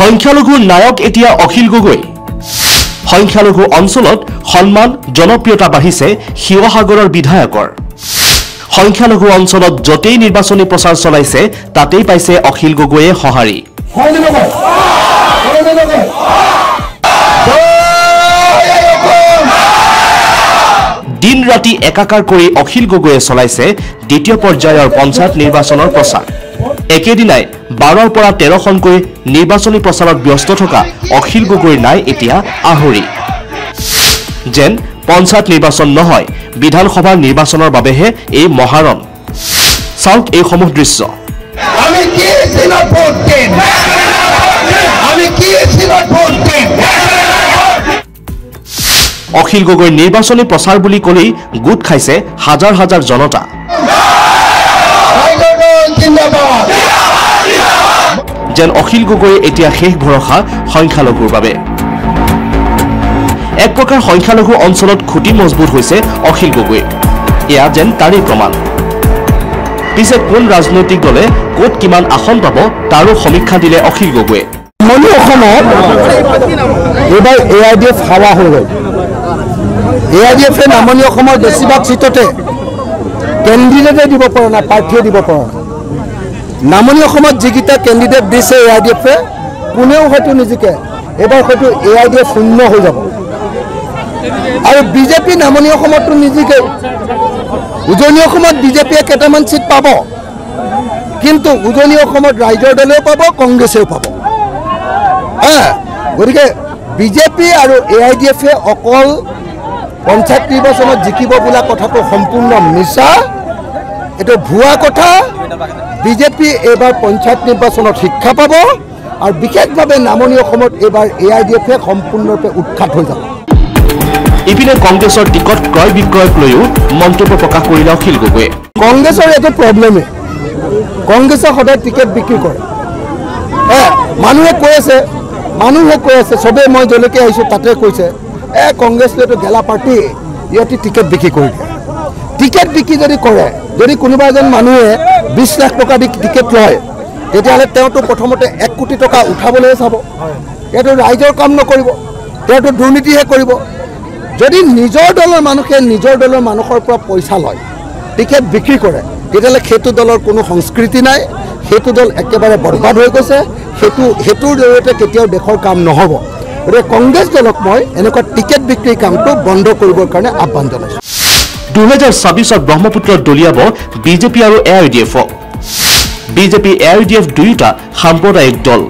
সংখ্যালঘুৰ নায়ক এতিয়া অখিল গগৈ। সংখ্যালঘু অঞ্চলত সন্মান জনপ্ৰিয়তা বাঢ়িছে শিৱসাগৰৰ বিধায়কৰ। সংখ্যালঘু অঞ্চলত যতেই নিৰ্বাচনী প্ৰচাৰ চলাইছে তাতেই পাইছে অখিল গগৈয়ে সঁহাৰি। দিন ৰাতি একাকাৰ কৰি অখিল গগৈয়ে চলাইছে দ্বিতীয় পৰ্যায়ৰ পঞ্চায়ত নিৰ্বাচনৰ প্ৰচাৰ। একেদিনাই 12ৰ পৰা 13খনকৈ নিৰ্বাচনী প্ৰচাৰত ব্যস্ত থকা অখিল গগৈৰ নাই এতিয়া আহৰি। যেন পঞ্চায়ত নিৰ্বাচন নহয় বিধানসভাৰ নিৰ্বাচনৰ বাবেহে এই মহাৰণ। চাওক এইসমূহ দৃশ্য। অখিল গগৈৰ নিৰ্বাচনী প্ৰচাৰ বুলি ক'লেই গোট খাইছে হাজাৰ হাজাৰ জনতা। যেন অখিল গগৈ এতিয়া শেষ ভৰসা সংখ্যালঘুৰ বাবে। এক প্ৰকাৰ সংখ্যালঘু অঞ্চলত খুঁটি মজবুত হৈছে অখিল গগৈ। এয়া যেন তাৰেই প্ৰমাণ। পিছে কোন ৰাজনৈতিক দলে ক'ত কিমান আসন পাব তাৰো সমীক্ষা দিলে অখিল গগৈয়ে। নামনি অসমত এইবাৰ AIDF হাৱা হৈ গ'ল। AIDFে নামনি অসমৰ বেছিভাগ চিটতে কেণ্ডিডেটে দিব পৰা নাই, প্ৰাৰ্থীয়ে দিব পৰা নাই। নামনি অসমত যিকেইটা কেণ্ডিডেট দিছে AIDFে কোনেও হয়তো নিজিকে। এইবাৰ হয়তো AIDF শূন্য হৈ যাব। আৰু বিজেপি নামনি অসমতো নিজিকে। উজনি অসমত বিজেপিয়ে কেইটামান চিট পাব, কিন্তু উজনি অসমত ৰাইজৰ দলেও পাব, কংগ্ৰেছেও পাব। গতিকে বিজেপি আৰু AIDFে অকল পঞ্চায়ত নিৰ্বাচনত জিকিব বোলা কথাটো সম্পূৰ্ণ মিছা, এইটো ভুৱা কথা। বিজেপি এইবাৰ পঞ্চায়ত নিৰ্বাচনত শিক্ষা পাব আৰু বিশেষভাৱে নামনি অসমত এইবাৰ AIDFে সম্পূৰ্ণৰূপে উৎখাত হৈ যাব। ইপিনে কংগ্ৰেছৰ টিকট ক্ৰয় বিক্ৰয়ক লৈও মন্তব্য প্ৰকাশ কৰিলে অখিল গগৈয়ে। কংগ্ৰেছৰ এইটো প্ৰব্লেমেই, কংগ্ৰেছে সদায় টিকেট বিক্ৰী কৰে। মানুহে কৈ আছে চবেই মই যলৈকে আহিছোঁ তাতে কৈছে কংগ্ৰেছটো এইটো গেলা পাৰ্টি, ইহঁতে টিকেট বিক্ৰী কৰি দিয়ে। টিকেট বিক্ৰী যদি কৰে, যদি কোনোবা এজন মানুহে 20 লাখ টকা দি টিকেট লয়, তেতিয়াহ'লে তেওঁতো প্ৰথমতে 1 কোটি টকা উঠাবলৈ চাব। এইটো ৰাইজৰ কাম নকৰিব, তেওঁতো দুৰ্নীতিহে কৰিব। যদি নিজৰ দলৰ মানুহে নিজৰ দলৰ মানুহৰ পৰা পইচা লয়, টিকেট বিক্ৰী কৰে, তেতিয়াহ'লে সেইটো দলৰ কোনো সংস্কৃতি নাই, সেইটো দল একেবাৰে বৰবাদ হৈ গৈছে। সেইটোৰ জৰিয়তে কেতিয়াও দেশৰ কাম নহ'ব। গতিকে কংগ্ৰেছ দলক মই এনেকুৱা টিকেট বিক্ৰীৰ কামটো বন্ধ কৰিবৰ কাৰণে আহ্বান জনাইছোঁ। 2024ত ব্ৰহ্মপুত্ৰত দলিয়াব বিজেপি আৰু AIDFক। বিজেপি AIDF দুয়োটা সাম্প্ৰদায়িক দল।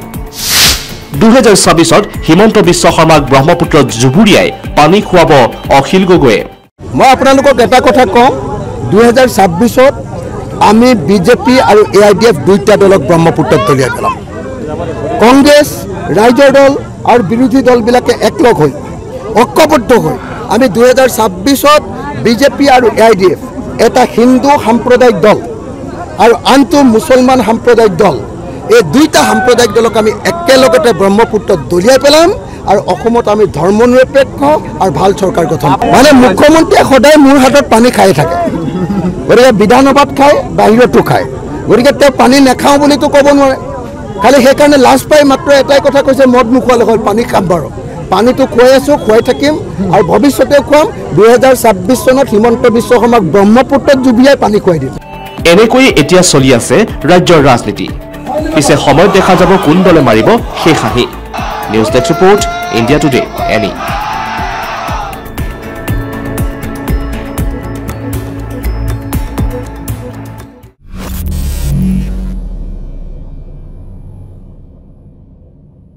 2024ত হিমন্ত বিশ্ব শৰ্মাক ব্ৰহ্মপুত্ৰত জুবুৰিয়াই পানী খুৱাব অখিল গগৈয়ে। মই আপোনালোকক এটা কথা কওঁ, 2024ত আমি বিজেপি আৰু AIDF দুয়োটা দলক ব্ৰহ্মপুত্ৰত দলিয়াই পেলাম। কংগ্ৰেছ, ৰাইজৰ দল আৰু বিৰোধী দলবিলাকে একলগ হৈ ঐক্যবদ্ধ হৈ আমি 2024ত বিজেপি আৰু AIDF এটা হিন্দু সাম্প্ৰদায়িক দল আৰু আনটো মুছলমান সাম্প্ৰদায়িক দল, এই দুইটা সাম্প্ৰদায়িক দলক আমি একেলগতে ব্ৰহ্মপুত্ৰত দলিয়াই পেলাম আৰু অসমত আমি ধৰ্মনিৰপেক্ষ আৰু ভাল চৰকাৰ গঠন। মানে মুখ্যমন্ত্ৰীয়ে সদায় মোৰ হাতত পানী খাই থাকে। গতিকে বিধানসভাত খায়, বাহিৰতো খায়। গতিকে তেওঁ পানী নাখাওঁ বুলিতো ক'ব নোৱাৰে। খালি সেইকাৰণে লাজ পাই মাত্ৰ এটাই কথা কৈছে, মদ নোখোৱালে হ'ল, পানী খাম বাৰু। পানীটো খুৱাই আছোঁ, খুৱাই থাকিম আৰু ভৱিষ্যতে খুৱাম। 2024 চনত হিমন্ত বিশ্ব শৰ্মাক ব্ৰহ্মপুত্ৰত জুবিয়াই পানী খুৱাই দিম। এনেকৈয়ে এতিয়া চলি আছে ৰাজ্যৰ ৰাজনীতি। পিছে সময়ত দেখা যাব কোন দলে মাৰিব শেষ হাঁহি। News desk report, India today, any.